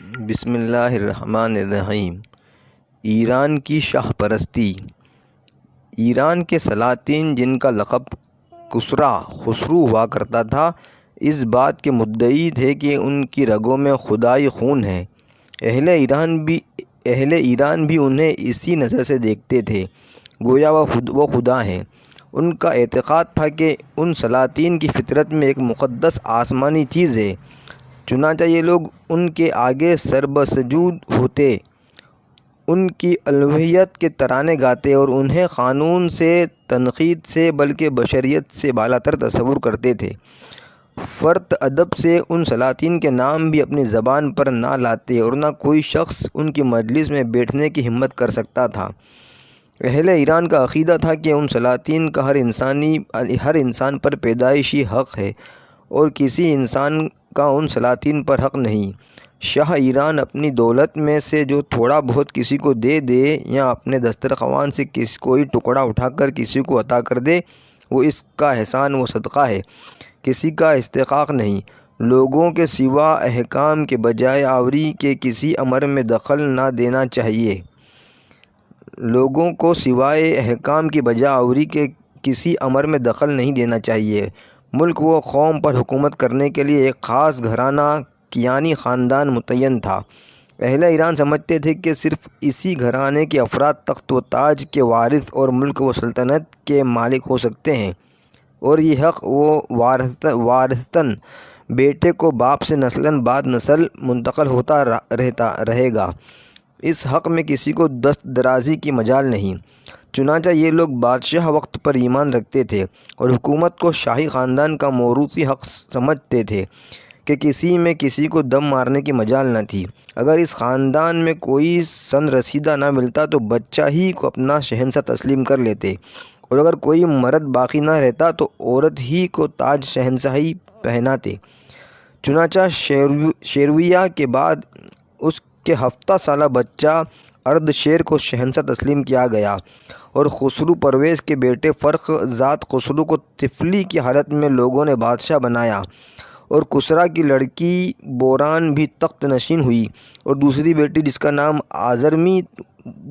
بسم اللہ الرحمن الرحیم۔ ایران کی شاہ پرستی۔ ایران کے سلاطین، جن کا لقب خسرو ہوا کرتا تھا، اس بات کے مدعی تھے کہ ان کی رگوں میں خدائی خون ہے۔ اہل ایران بھی انہیں اسی نظر سے دیکھتے تھے، گویا وہ خدا ہیں۔ ان کا اعتقاد تھا کہ ان سلاطین کی فطرت میں ایک مقدس آسمانی چیز ہے، چنانچہ یہ لوگ ان کے آگے سربسجود ہوتے، ان کی الوہیت کے ترانے گاتے اور انہیں قانون سے، تنقید سے بلکہ بشریت سے بالاتر تصور کرتے تھے۔ فرط ادب سے ان سلاطین کے نام بھی اپنی زبان پر نہ لاتے اور نہ کوئی شخص ان کی مجلس میں بیٹھنے کی ہمت کر سکتا تھا۔ اہل ایران کا عقیدہ تھا کہ ان سلاطین کا ہر انسان پر پیدائشی حق ہے اور کسی انسان کا ان سلاطین پر حق نہیں۔ شاہ ایران اپنی دولت میں سے جو تھوڑا بہت کسی کو دے دے یا اپنے دسترخوان سے کوئی ٹکڑا اٹھا کر کسی کو عطا کر دے، وہ اس کا احسان و صدقہ ہے، کسی کا استحقاق نہیں۔ لوگوں کے سوا احکام کے بجائے آوری کے کسی امر میں دخل نہ دینا چاہیے۔ لوگوں کو سوائے احکام کی بجائے آوری کے کسی امر میں دخل نہیں دینا چاہیے۔ ملک و قوم پر حکومت کرنے کے لیے ایک خاص گھرانہ کیانی خاندان متعین تھا۔ اہل ایران سمجھتے تھے کہ صرف اسی گھرانے کے افراد تخت و تاج کے وارث اور ملک و سلطنت کے مالک ہو سکتے ہیں، اور یہ حق وارثتاً بیٹے کو باپ سے نسلاً بعد نسل منتقل ہوتا رہے گا۔ اس حق میں کسی کو دست درازی کی مجال نہیں۔ چنانچہ یہ لوگ بادشاہ وقت پر ایمان رکھتے تھے اور حکومت کو شاہی خاندان کا موروثی حق سمجھتے تھے کہ کسی میں کسی کو دم مارنے کی مجال نہ تھی۔ اگر اس خاندان میں کوئی سن رسیدہ نہ ملتا تو بچہ ہی کو اپنا شہنشاہ تسلیم کر لیتے، اور اگر کوئی مرد باقی نہ رہتا تو عورت ہی کو تاج شہنشاہی پہناتے۔ چنانچہ شیرویہ کے بعد اس کے 7 سالہ بچہ اردشیر کو شہنشاہ تسلیم کیا گیا، اور خسرو پرویز کے بیٹے فرخ زاد خسرو کو طفلی کی حالت میں لوگوں نے بادشاہ بنایا، اور کسریٰ کی لڑکی بوران بھی تخت نشین ہوئی، اور دوسری بیٹی جس کا نام آزرمی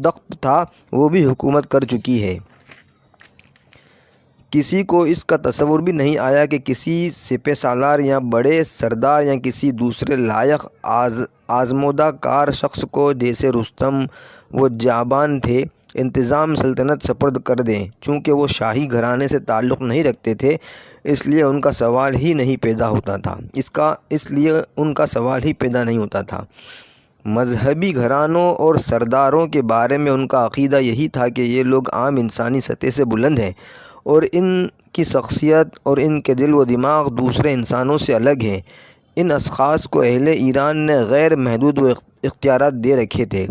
دخت تھا وہ بھی حکومت کر چکی ہے۔ کسی کو اس کا تصور بھی نہیں آیا کہ کسی سپہ سالار یا بڑے سردار یا کسی دوسرے لائق آزمودہ کار شخص کو، جیسے رستم و جابان تھے، انتظام سلطنت سپرد کر دیں۔ چونکہ وہ شاہی گھرانے سے تعلق نہیں رکھتے تھے، اس لیے ان کا سوال ہی نہیں پیدا ہوتا تھا۔ مذہبی گھرانوں اور سرداروں کے بارے میں ان کا عقیدہ یہی تھا کہ یہ لوگ عام انسانی سطح سے بلند ہیں، اور ان کی شخصیت اور ان کے دل و دماغ دوسرے انسانوں سے الگ ہیں۔ ان اشخاص کو اہل ایران نے غیر محدود اختیارات دے رکھے تھے۔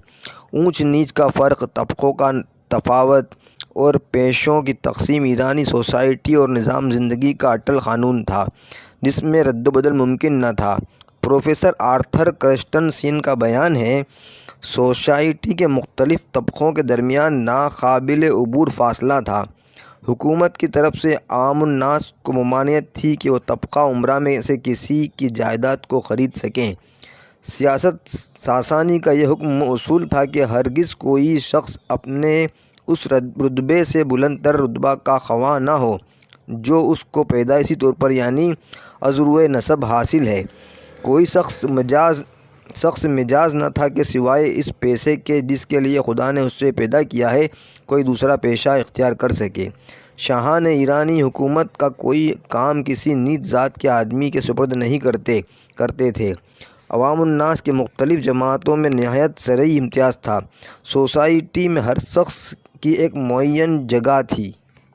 اونچ نیچ کا فرق، طبقوں کا تفاوت اور پیشوں کی تقسیم ایرانی سوسائٹی اور نظام زندگی کا اٹل قانون تھا، جس میں رد و بدل ممکن نہ تھا۔ پروفیسر آرتھر کرسٹنسن کا بیان ہے، سوسائٹی کے مختلف طبقوں کے درمیان ناقابل عبور فاصلہ تھا۔ حکومت کی طرف سے عام الناس کو ممانعت تھی کہ وہ طبقہ عمرہ میں سے کسی کی جائیداد کو خرید سکیں۔ سیاست ساسانی کا یہ حکم اصول تھا کہ ہرگز کوئی شخص اپنے اس رتبے سے بلند تر رتبہ کا خواہ نہ ہو جو اس کو پیدائشی طور پر یعنی ازروِ نسب حاصل ہے۔ کوئی شخص مجاز نہ تھا کہ سوائے اس پیشے کے جس کے لیے خدا نے اسے پیدا کیا ہے، کوئی دوسرا پیشہ اختیار کر سکے۔ شاہان ایرانی حکومت کا کوئی کام کسی نیچ ذات کے آدمی کے سپرد نہیں کرتے تھے۔ عوام الناس کے مختلف جماعتوں میں نہایت شرعی امتیاز تھا۔ سوسائٹی میں ہر شخص کی ایک معین جگہ تھی۔